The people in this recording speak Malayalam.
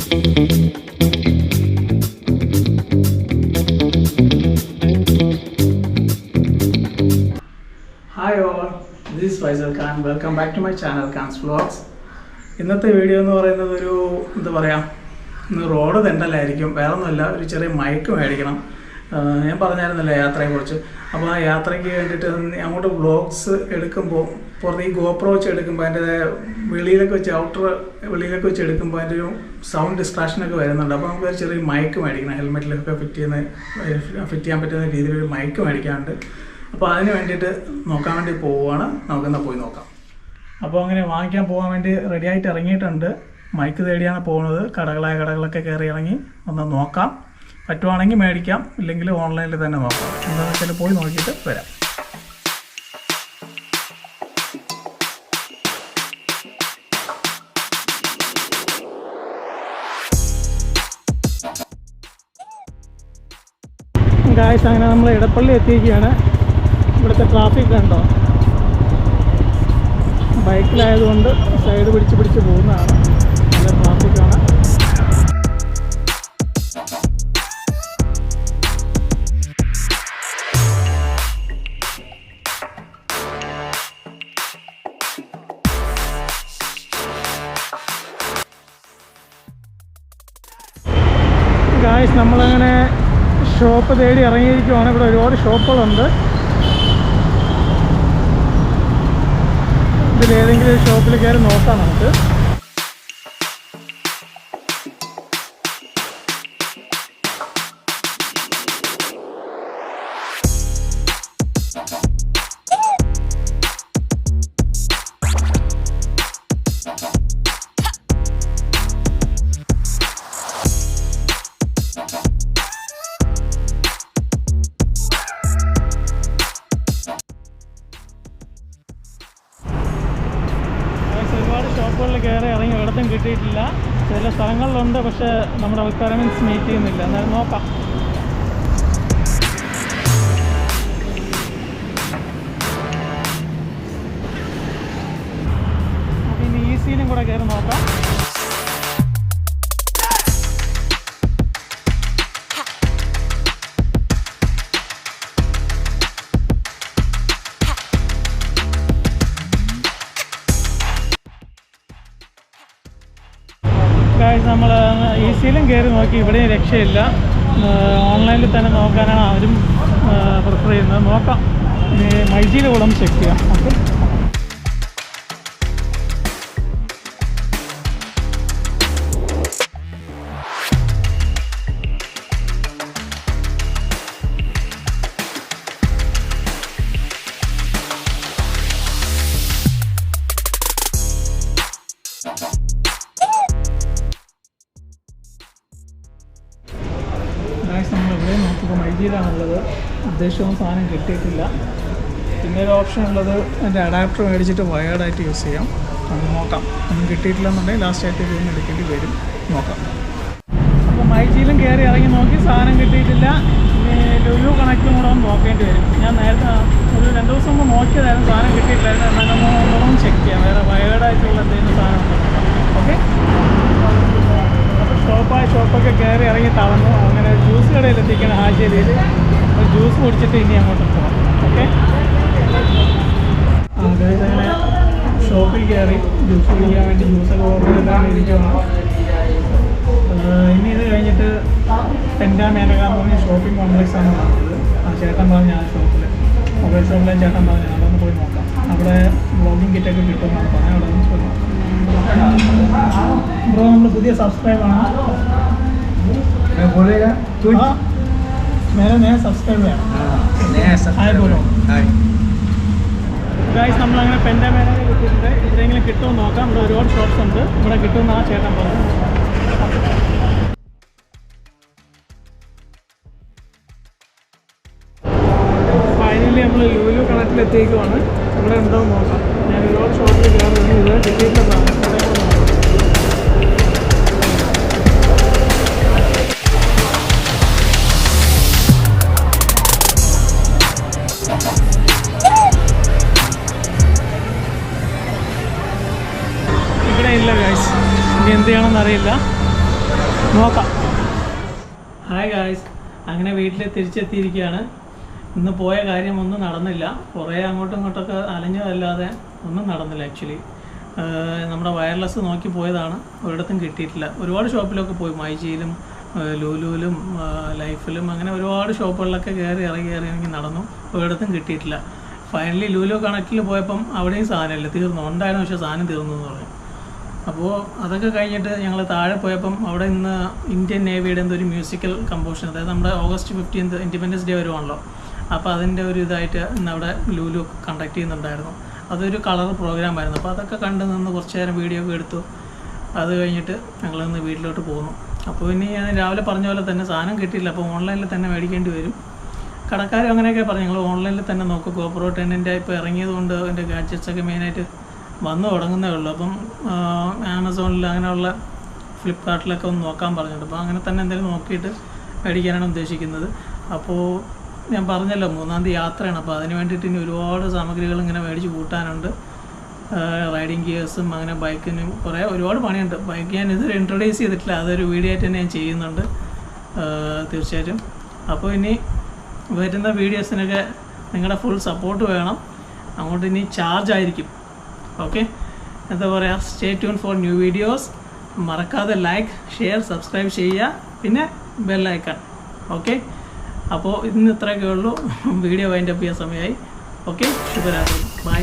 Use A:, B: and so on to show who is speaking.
A: Hi all, this is Faisal Khan. Welcome back to my channel Khan's Vlogs. ഇന്നത്തെ വീഡിയോ എന്ന് പറയുന്നത് ഒരു എന്താ പറയുക, റോഡ് തെണ്ടലായിരിക്കും. വേറെ ഒന്നുമല്ല, ഒരു ചെറിയ മൈക്ക് മേടിക്കണം. ഞാൻ പറഞ്ഞായിരുന്നല്ലോ യാത്രയെക്കുറിച്ച്. അപ്പോൾ ആ യാത്രയ്ക്ക് വേണ്ടിയിട്ട് അങ്ങോട്ട് വ്ളോഗ്സ് എടുക്കുമ്പോൾ പുറത്ത് ഈ ഗോപ്രോ വെച്ച് എടുക്കുമ്പോൾ അതിൻ്റെ വെളിയിലൊക്കെ വെച്ച് വെളിയിലൊക്കെ വെച്ച് എടുക്കുമ്പോൾ അതിൻ്റെ ഒരു സൗണ്ട് ഡിസ്ട്രാക്ഷനൊക്കെ വരുന്നുണ്ട്. അപ്പോൾ നമുക്ക് ഒരു ചെറിയ മൈക്ക് മേടിക്കണം. ഹെൽമെറ്റിലൊക്കെ ഫിറ്റ് ചെയ്യാൻ പറ്റുന്ന രീതിയിലൊരു മൈക്ക് മേടിക്കാനുണ്ട്. അപ്പോൾ അതിന് വേണ്ടിയിട്ട് നോക്കാൻ വേണ്ടി പോവുകയാണ്. നമുക്കെന്നാൽ പോയി നോക്കാം. അപ്പോൾ അങ്ങനെ വാങ്ങിക്കാൻ പോകാൻ വേണ്ടി റെഡിയായിട്ട് ഇറങ്ങിയിട്ടുണ്ട്. മൈക്ക് തേടിയാണ് പോകുന്നത്. കടകളൊക്കെ കയറി ഇറങ്ങി ഒന്ന് നോക്കാം. പറ്റുവാണെങ്കിൽ മേടിക്കാം, ഇല്ലെങ്കിൽ ഓൺലൈനിൽ തന്നെ നോക്കാം. എന്താണെന്ന് വെച്ചാൽ പോയി നോക്കിയിട്ട് വരാം. ഗായ്സ്, അങ്ങനെ നമ്മൾ ഇടപ്പള്ളി എത്തിയിരിക്കുകയാണ്. ഇവിടുത്തെ ട്രാഫിക് കണ്ടോ? ബൈക്കിലായതുകൊണ്ട് സൈഡ് പിടിച്ച് പോകുന്നതാണ്. നല്ല ട്രാഫിക്കാണ്. ഗായ്സ്, നമ്മളങ്ങനെ ഷോപ്പ് തേടി ഇറങ്ങിയിരിക്കുവാണ്. ഇവിടെ ഒരുപാട് ഷോപ്പുകളുണ്ട്. ഇതിലേതെങ്കിലും ഒരു ഷോപ്പിൽ കയറി നോക്കാം നമുക്ക്. ഷോപ്പുകളിൽ കയറി ഇറങ്ങി ഒരിടത്തും കിട്ടിയിട്ടില്ല. ചില സ്ഥലങ്ങളിലുണ്ട്, പക്ഷേ നമ്മുടെ റിക്വയർമെൻറ്റ്സ് മീറ്റ് ചെയ്യുന്നില്ല. എന്നാലും നോക്കാം. അപ്പോൾ ഇനി ഈസിയിലും കൂടെ കയറി നോക്കാം. നമ്മൾ ഈസിയിലും കയറി നോക്കി, ഇവിടെയും രക്ഷയില്ല. ഓൺലൈനിൽ തന്നെ നോക്കാനാണ് അവരും പ്രിഫർ ചെയ്യുന്നത്. നോക്കാം, മൈജിയിൽ കൂടെ ഒന്ന് ചെക്ക് ചെയ്യാം. ഓക്കെ, നമ്മളിവിടെ നോക്കിയപ്പോൾ മൈജിയിലാണുള്ളത്. ഉദ്ദേശിച്ചൊന്നും സാധനം കിട്ടിയിട്ടില്ല. പിന്നെ ഒരു ഓപ്ഷൻ ഉള്ളത് എൻ്റെ അഡാപ്റ്റർ മേടിച്ചിട്ട് വയേർഡായിട്ട് യൂസ് ചെയ്യാം. അത് നോക്കാം. ഒന്നും കിട്ടിയിട്ടില്ലെന്നുണ്ടെങ്കിൽ ലാസ്റ്റായിട്ട് ഇതൊന്നും എടുക്കേണ്ടി വരും. നോക്കാം. അപ്പോൾ മൈജിയിലും കയറി ഇറങ്ങി നോക്കി, സാധനം കിട്ടിയിട്ടില്ല. ഇനി ലുലു കണക്റ്റും കൂടെ ഒന്ന് നോക്കേണ്ടി വരും. ഞാൻ നേരത്തെ ഒരു 2 ദിവസം മുമ്പ് നോക്കിയതായിരുന്നു, സാധനം കിട്ടിയിട്ടില്ലായിരുന്നു. എന്നാലും ഒന്നും ചെക്ക് ചെയ്യാം, വേറെ വയേർഡായിട്ടുള്ള എന്തെങ്കിലും സാധനം ഉണ്ടോ. ഓക്കെ, ഷോപ്പൊക്കെ കയറി ഇറങ്ങി തളർന്നു. അങ്ങനെ ജ്യൂസ് കടയിൽ എത്തിക്കണം ആശേരിയിൽ. ഒരു ജ്യൂസ് കുടിച്ചിട്ട് ഇനി അങ്ങോട്ട് പോകാം. ഓക്കെ, അങ്ങനെ ഷോപ്പിൽ കയറി ജ്യൂസ് കുടിക്കാൻ വേണ്ടി ജ്യൂസൊക്കെ ഓർഡർ ചെയ്താണ് ഇരിക്കുകയാണ്. ഇനി ഇത് കഴിഞ്ഞിട്ട് പെൻഡാമേനകാന്ന് പറഞ്ഞ ഷോപ്പിംഗ് കോംപ്ലക്സാണ് പറഞ്ഞത്. ആ ചേട്ടൻ പറഞ്ഞ ആ ഷോപ്പിൽ, മൊബൈൽ ഷോപ്പിലെ ചേട്ടൻ പറഞ്ഞു അവിടെ ഒന്ന് പോയി നോക്കാം. അവിടെ വ്ളോഗിങ് കിറ്റൊക്കെ കിട്ടുമെന്നാണ് പറഞ്ഞത്. അവിടെ ഒന്ന് പോയി നോക്കാം. ബ്രോ, നമ്മൾ പുതിയ സബ്സ്ക്രൈബാണ്. मेरा नया सब्सक्राइब है. हाय बोलो. ഗായ്സ്, നമ്മളങ്ങനെ പെൻഡാമേനൊക്കെ കിട്ടിയിട്ടുണ്ട്. എവിടെയെങ്കിലും കിട്ടുമെന്ന് നോക്കാം. ഇവിടെ ഒരുപാട് ഷോപ്സ് ഉണ്ട്. ഇവിടെ കിട്ടുമെന്ന് ആ ചേട്ടൻ പറഞ്ഞു. ഫൈനലി നമ്മൾ ലുലു കണക്റ്റിലെത്തിയേക്കുവാണ്. ഇവിടെ ഉണ്ടോ നോക്കാം. ഞാൻ ഒരുപാട് ഷോപ്പിൽ കയറുന്നു. ഇത് കിട്ടിയിട്ടതാണ്. ഇവിടെ ഇല്ല ഗൈസ്. ഇനി എന്ത് ചെയ്യണമെന്ന് അറിയില്ല. നോക്കാം. ഹായ് ഗായ്സ്, അങ്ങനെ വീട്ടിൽ തിരിച്ചെത്തിയിരിക്കുകയാണ്. ഇന്ന് പോയ കാര്യം ഒന്നും നടന്നില്ല. കുറേ അങ്ങോട്ടും ഇങ്ങോട്ടൊക്കെ അലഞ്ഞതല്ലാതെ ഒന്നും നടന്നില്ല. ആക്ച്വലി നമ്മുടെ വയർലെസ് നോക്കി പോയതാണ്, ഒരിടത്തും കിട്ടിയിട്ടില്ല. ഒരുപാട് ഷോപ്പിലൊക്കെ പോയി, മൈജിയിലും ലൂലുവിലും ലൈഫിലും അങ്ങനെ ഒരുപാട് ഷോപ്പുകളിലൊക്കെ കയറി ഇറങ്ങി നടന്നു, ഒരിടത്തും കിട്ടിയിട്ടില്ല. ഫൈനലി ലൂലു കണക്റ്റിൽ പോയപ്പം അവിടെയും സാധനമില്ല, തീർന്നു. ഉണ്ടായിരുന്നു, പക്ഷേ സാധനം തീർന്നു എന്ന് പറഞ്ഞു. അപ്പോൾ അതൊക്കെ കഴിഞ്ഞിട്ട് ഞങ്ങൾ താഴെ പോയപ്പം അവിടെ ഇന്ന് ഇന്ത്യൻ നേവിയുടെ എന്തൊരു മ്യൂസിക്കൽ കമ്പോസിഷൻ, അതായത് നമ്മുടെ ഓഗസ്റ്റ് 15 ഇൻഡിപെൻഡൻസ് ഡേ വരുവാണല്ലോ, അപ്പോൾ അതിൻ്റെ ഒരു ഇതായിട്ട് ഇന്ന് അവിടെ ലൂലു കണ്ടക്ട് ചെയ്യുന്നുണ്ടായിരുന്നു. അതൊരു കളർ പ്രോഗ്രാമായിരുന്നു. അപ്പോൾ അതൊക്കെ കണ്ട് നിന്ന് കുറച്ച് നേരം വീഡിയോ ഒക്കെ എടുത്തു. അത് കഴിഞ്ഞിട്ട് ഞങ്ങളിന്ന് വീട്ടിലോട്ട് പോകുന്നു. അപ്പോൾ ഇനി ഞാൻ രാവിലെ പറഞ്ഞ പോലെ തന്നെ സാധനം കിട്ടിയില്ല, അപ്പോൾ ഓൺലൈനിൽ തന്നെ മേടിക്കേണ്ടി വരും. കടക്കാരും അങ്ങനെയൊക്കെ പറഞ്ഞു, ഞങ്ങൾ ഓൺലൈനിൽ തന്നെ നോക്കും. GoPro 10 ഇപ്പോൾ ഇറങ്ങിയത് കൊണ്ട് അതിൻ്റെ ഗാഡ്ജറ്റ്സൊക്കെ മെയിനായിട്ട് വന്നു തുടങ്ങുന്നേ ഉള്ളൂ. അപ്പം ആമസോണിൽ അങ്ങനെയുള്ള ഫ്ലിപ്കാർട്ടിലൊക്കെ ഒന്ന് നോക്കാൻ പറഞ്ഞിട്ടുണ്ട്. അപ്പോൾ അങ്ങനെ തന്നെ എന്തെങ്കിലും നോക്കിയിട്ട് മേടിക്കാനാണ് ഉദ്ദേശിക്കുന്നത്. അപ്പോൾ ഞാൻ പറഞ്ഞല്ലോ 3-ാം തീയതി യാത്രയാണ്. അപ്പോൾ അതിന് വേണ്ടിയിട്ട് ഇനി ഒരുപാട് സാമഗ്രികൾ ഇങ്ങനെ മേടിച്ച് കൂട്ടാനുണ്ട്. റൈഡിങ് ഗിയേഴ്സും അങ്ങനെ ബൈക്കിനും ഒരുപാട് പണിയുണ്ട്. ബൈക്ക് ഞാൻ ഇതുവരെ ഇൻട്രൊഡ്യൂസ് ചെയ്തിട്ടില്ല, അതൊരു വീഡിയോ ആയിട്ട് തന്നെ ഞാൻ ചെയ്യുന്നുണ്ട് തീർച്ചയായിട്ടും. അപ്പോൾ ഇനി വരുന്ന വീഡിയോസിനൊക്കെ നിങ്ങളുടെ ഫുൾ സപ്പോർട്ട് വേണം. അങ്ങോട്ട് ഇനി ചാർജ് ആയിരിക്കും. ഓക്കെ, എന്താ പറയുക, stay tune for new videos. മറക്കാതെ ലൈക്ക്, ഷെയർ, സബ്സ്ക്രൈബ് ചെയ്യുക, പിന്നെ ബെൽ ഐക്കൺ. ഓക്കെ, അപ്പോൾ ഇന്ന് ഇത്രയൊക്കെ ഉള്ളൂ. വീഡിയോ വൈൻഡപ്പ് ചെയ്യാൻ സമയമായി. ഓക്കെ, ശുഭരാത്രി, ബൈ.